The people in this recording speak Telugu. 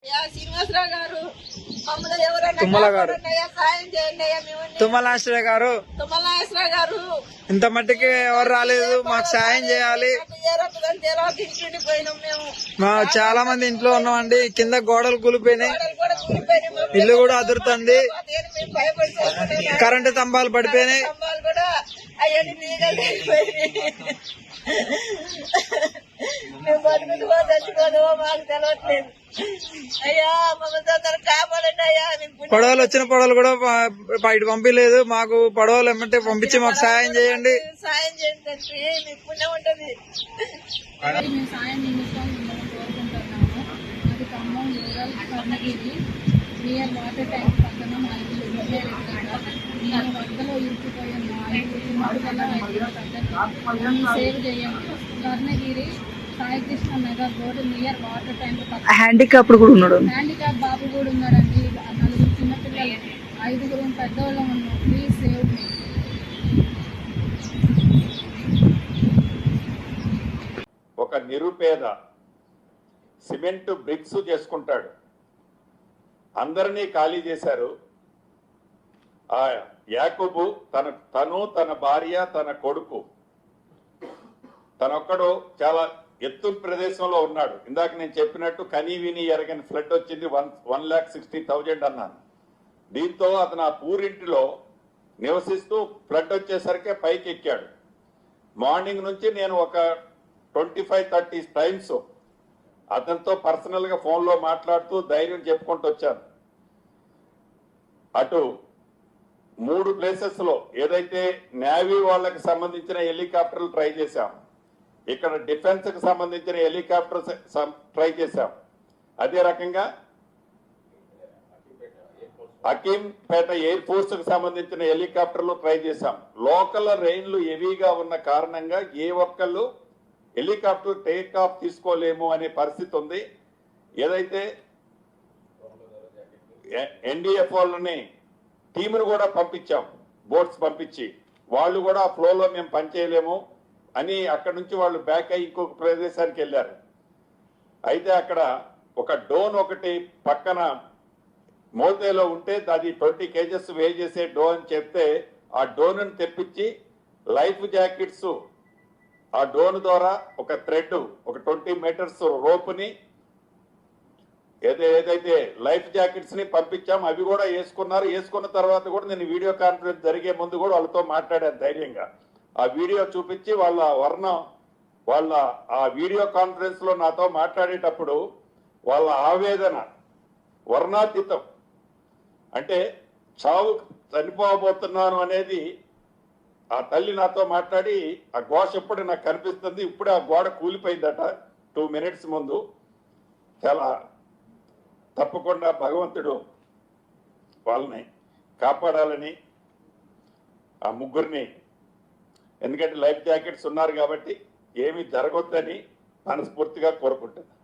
శ్రీనివాసరావు గారు, మమ్మల్ని ఎవరైనా తుమ్మల గారు, సాయం చేయండి. తుమ్మలాశ్వర గారు, తుమ్మలాశ్వర గారు, ఇంత మట్టికి ఎవరు రాలేదు, మాకు సాయం చేయాలి. మా చాలా మంది ఇంట్లో ఉన్నామండి, కింద గోడలు కూలిపోయినాయి, ఇల్లు కూడా అదురుతుంది, కరెంటు స్తంభాలు పడిపోయినాయి. మేము బతుకుతువో చచ్చిపోతావో మాకు తెలవట్లేదు. అయ్యా మమ్మల్ని కాపాడండి అయ్యా. పడవలు వచ్చిన పడవలు కూడా బయట పంపించలేదు, మాకు పడవలు ఏమంటే పంపించి మాకు సాయం చేయండి. సాయం చేయండి తండ్రి, మీకు పుణ్యం ఉంటుంది. మేము సాయం నిమిషం మిమ్మల్ని కోరుకుంటున్నాము. అది Khammam rural Karnagiri near water tank పక్కన మా ఇల్లు నేను వరదలో ఇరుక్కుపోయి సేవ్ చేయండి. Karnagiri Saikrishna Nagar road near water tank పక్కన. హ్యాండిక్యాప్ కూడా ఉన్నాడు, హ్యాండిక్యాప్ బాబు కూడా ఉన్నాడండి. 4 చిన్నపిల్లలు, 5 పెద్దవాళ్ళు ఉన్నాం. Please save me. ఒక నిరుపేద సిమెంట్ బ్రిక్స్ చేసుకుంటాడు, అందరినీ ఖాళీ చేశారు. ఆ యాకూబు తను తన భార్య తన కొడుకు తనొక్కడు చాలా ఎత్తు ప్రదేశంలో ఉన్నాడు. ఇందాక నేను చెప్పినట్టు కనీ విని ఎరగని ఫ్లడ్ వచ్చింది, 1,60,000 అన్నాను. దీంతో అతను ఆ పూరింటిలో నివసిస్తూ ఫ్లడ్ వచ్చేసరికి పైకి ఎక్కాడు. మార్నింగ్ నుంచి నేను ఒక 25-30 టైమ్స్ అతనితో పర్సనల్ గా ఫోన్లో మాట్లాడుతూ ధైర్యం చెప్పుకుంటూ వచ్చాను. అటు 3 ప్లేసెస్ లో ఏదైతే నేవీ వాళ్ళకి సంబంధించిన హెలికాప్టర్లు ట్రై చేశాం, ఇక్కడ డిఫెన్స్ కి సంబంధించిన హెలికాప్టర్స్ ట్రై చేశాం, అదే రకంగా హకీంపేట ఎయిర్ ఫోర్స్ కి సంబంధించిన హెలికాప్టర్లు ట్రై చేశాం. లోకల్ రైన్లు హెవీగా ఉన్న కారణంగా ఏ ఒక్కళ్ళు హెలికాప్టర్ టేక్ ఆఫ్ తీసుకోలేము అనే పరిస్థితి ఉంది. ఏదైతే ఎన్డీఎఫ్ వాళ్ళని టీమును కూడా పంపించాం, బోట్స్ పంపించి, వాళ్ళు కూడా ఆ ఫ్లోలో మేము పనిచేయలేము అని అక్కడ నుంచి వాళ్ళు బ్యాక్ అయ్యి ఇంకొక ప్రదేశానికి వెళ్ళారు. అయితే అక్కడ ఒక డోన్ ఒకటి పక్కన మోతేలో ఉంటే అది 20 kgs వే చేసే డోన్ అని చెప్తే ఆ డోన్ తెప్పించి లైఫ్ జాకెట్స్ ఆ డోన్ ద్వారా ఒక థ్రెడ్ ఒక 20 మీటర్స్ రోప్ని ఏదైతే లైఫ్ జాకెట్స్ ని పంపించాం, అవి కూడా వేసుకున్నారు. వేసుకున్న తర్వాత కూడా నేను వీడియో కాన్ఫరెన్స్ జరిగే ముందు కూడా వాళ్ళతో మాట్లాడాను ధైర్యంగా. ఆ వీడియో చూపించి వాళ్ళ ఆ వీడియో కాన్ఫరెన్స్ లో నాతో మాట్లాడేటప్పుడు వాళ్ళ ఆవేదన వర్ణాతీతం. అంటే చావు చనిపోబోతున్నాను అనేది ఆ తల్లి నాతో మాట్లాడి ఆ ఘోష ఎప్పుడు నాకు కనిపిస్తుంది. ఇప్పుడే ఆ గోడ కూలిపోయిందట 2 minutes ముందు. చాలా తప్పకుండా భగవంతుడు వాళ్ళని కాపాడాలని ఆ ముగ్గురిని, ఎందుకంటే లైఫ్ జాకెట్స్ ఉన్నారు కాబట్టి ఏమీ జరగొద్దని మనస్ఫూర్తిగా కోరుకుంటున్నాను.